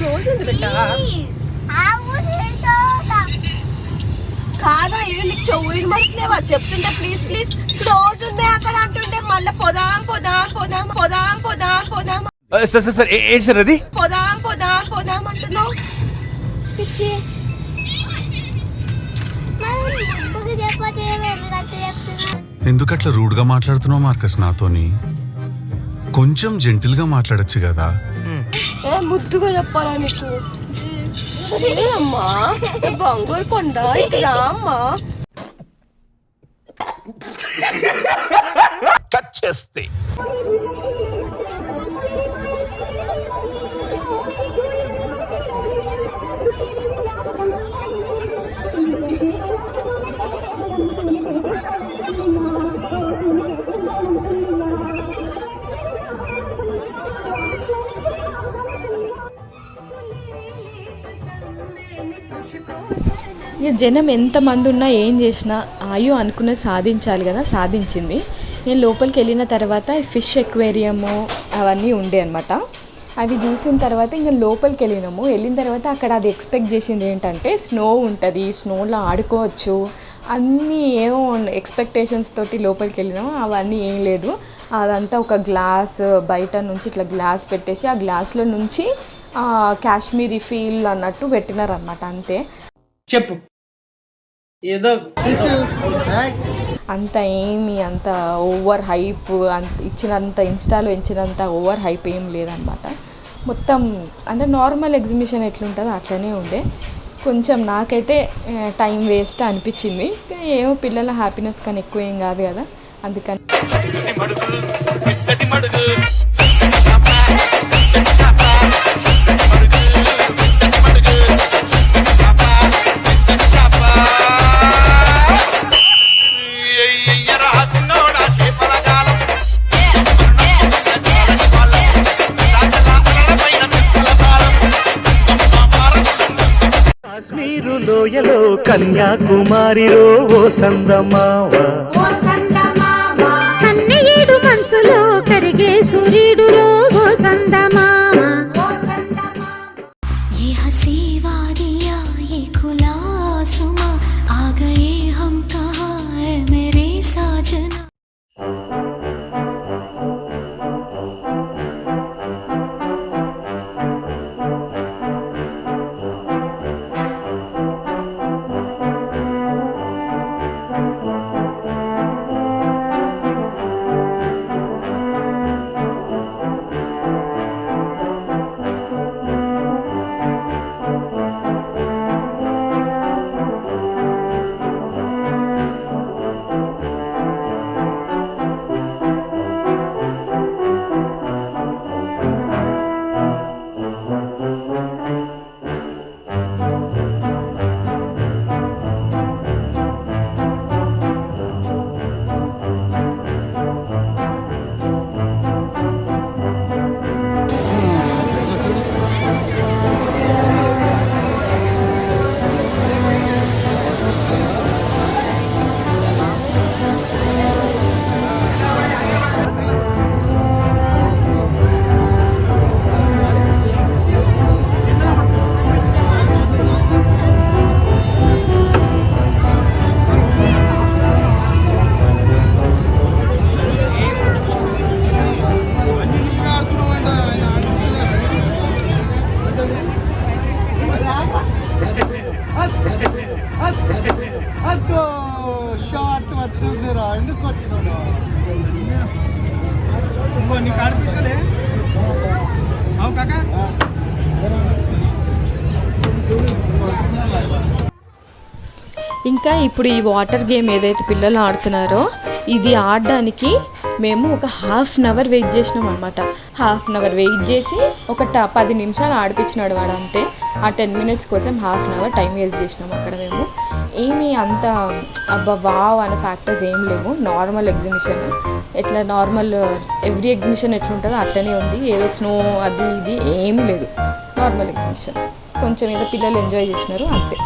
Close ఉంది బిడ్డ. కాదా నీకు చెవులు మరట్లేవా చెప్తుంటే ప్లీజ్ ప్లీజ్ క్లోజ్ ఉంది అక్కడ అంటుంటే మళ్ళీ పోదాం పోదాం పోదాం పోదాం పోదాం పోదాం సార్ ఏంటి సార్ అది? పోదాం పోదాం పోదాం అంటున్నావు పిచ్చి. ఎందుకట్లా రూడ్గా మాట్లాడుతున్నావు మార్కస్ నాతోని? కొంచెం జెంటిల్ గా మాట్లాడొచ్చు కదా. ముద్దుగా చెప్పాలా నీకు? అమ్మా బంగారు కొండ ఇక్కడ అమ్మా కట్ చేస్తే ఇక జనం ఎంతమంది ఉన్నా ఏం చేసినా ఆయు అనుకున్నది సాధించాలి కదా, సాధించింది. నేను లోపలికి వెళ్ళిన తర్వాత ఫిష్ ఎక్వేరియము అవన్నీ ఉండే అనమాట. అవి చూసిన తర్వాత ఇంకా లోపలికి వెళ్ళిన తర్వాత అక్కడ అది ఎక్స్పెక్ట్ చేసింది ఏంటంటే స్నో ఉంటుంది, స్నోలో ఆడుకోవచ్చు అన్నీ ఏమో ఎక్స్పెక్టేషన్స్ తోటి లోపలికి వెళ్ళినాము. అవన్నీ ఏం లేదు. అదంతా ఒక గ్లాస్ బయట నుంచి ఇట్లా గ్లాస్ పెట్టేసి ఆ గ్లాస్లో నుంచి కాశ్మీరీ ఫీల్ అన్నట్టు పెట్టినారనమాట. అంతే. చెప్పు ఏదో అంత ఏమి అంత ఓవర్ హైప్ ఇచ్చినంత ఇన్స్టాలో ఇచ్చినంత ఓవర్ హైప్ ఏం లేదనమాట. మొత్తం అంటే నార్మల్ ఎగ్జిబిషన్ ఎట్లుంటుందో అట్లనే ఉండే. కొంచెం నాకైతే టైం వేస్ట్ అనిపించింది. ఏమో పిల్లల హ్యాపీనెస్ కానీ ఎక్కువ ఏం కాదు కదా, అందుకని కాశ్మీరు లోయలో కన్యాకుమారిలో ఓ సందమావ, కన్నయ్యేడు మనసులో కరిగే సూర్యుడులో ఓ సందమామ. ये हंसी वादियाँ ये खुला आसमां आ गए हम कहाँ है मेरे साजना. ఇంకా ఇప్పుడు ఈ వాటర్ గేమ్ ఏదైతే పిల్లలు ఆడుతున్నారో ఇది ఆడడానికి మేము ఒక హాఫ్ అన్ అవర్ వెయిట్ చేసినాం అనమాట. హాఫ్ అన్ అవర్ వెయిట్ చేసి ఒక 10 నిమిషాలు ఆడిపించినాడు వాడు అంతే. ఆ 10 మినిట్స్ కోసం half an hour time waste చేసినాం అక్కడ మేము. ఏమీ అంత అబ్బా వావ్ అనే ఫ్యాక్టర్స్ ఏం లేవు. నార్మల్ ఎగ్జిబిషన్ ఎట్లా నార్మల్ ఎవ్రీ ఎగ్జిబిషన్ ఎట్లుంటుందో అట్లనే ఉంది. ఏదో స్నో అది ఇది ఏమీ లేదు. నార్మల్ ఎగ్జిబిషన్ కొంచెం ఏదో పిల్లలు ఎంజాయ్ చేసినారు అంతే.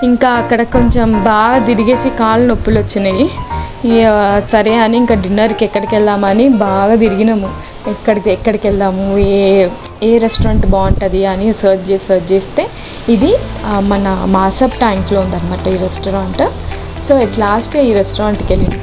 ఇంకా అక్కడ కొంచెం బాగా తిరిగేసి కాళ్ళు నొప్పులు వచ్చినాయి. ఇక సరే అని ఇంకా డిన్నర్కి ఎక్కడికి వెళ్దామని బాగా తిరిగినాము. ఎక్కడికి వెళ్దాము, ఏ రెస్టారెంట్ బాగుంటుంది అని సర్చ్ చేస్తే ఇది మన మాసబ్ ట్యాంక్లో ఉందన్నమాట ఈ రెస్టారెంట్. సో ఎట్ లాస్ట్ ఈ రెస్టారెంట్కి వెళ్ళింది.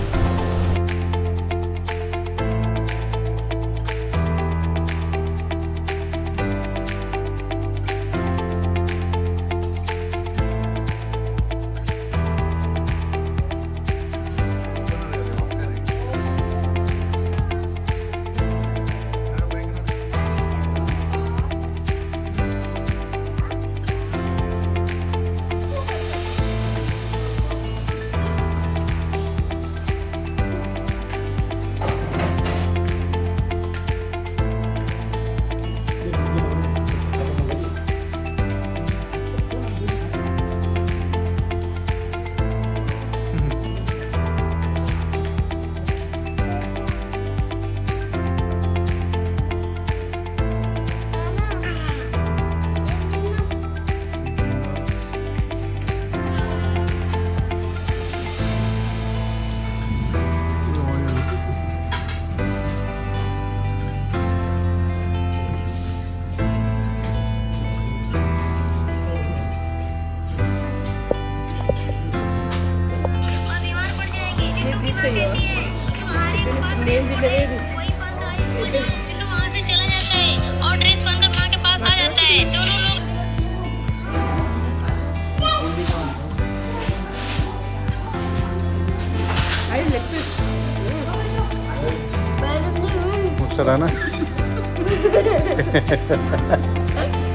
ना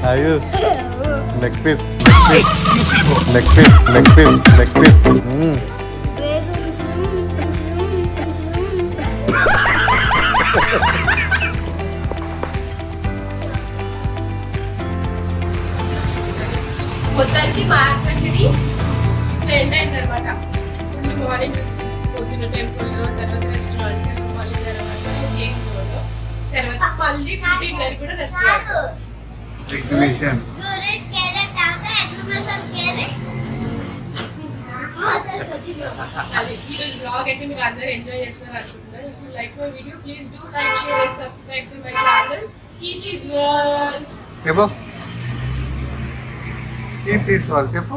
आयु लेग पीस మొత్తానికి మా యానివర్సరీ ఇట్లా ఎండ్ అయింది అనమాట. ఫుల్ మార్నింగ్ నుంచి పొద్దున్న టెంపుల్లో, తర్వాత రెస్టారెంట్, మళ్ళీ తర్వాత గేమ్ జోన్, తర్వాత మళ్ళీ డిన్నర్ కూడా రెస్టారెంట్. ఎగ్జిబిషన్ అది ఈరోజు బ్లాగ్ అయితే మీరు అందరూ ఎంజాయ్ చేస్తున్నారు అనుకుంటున్నారు. If you like my video please do like, share and subscribe to my channel keep is world. చెప్పు కీప్ ఈజ్ వరల్డ్ చెప్పు.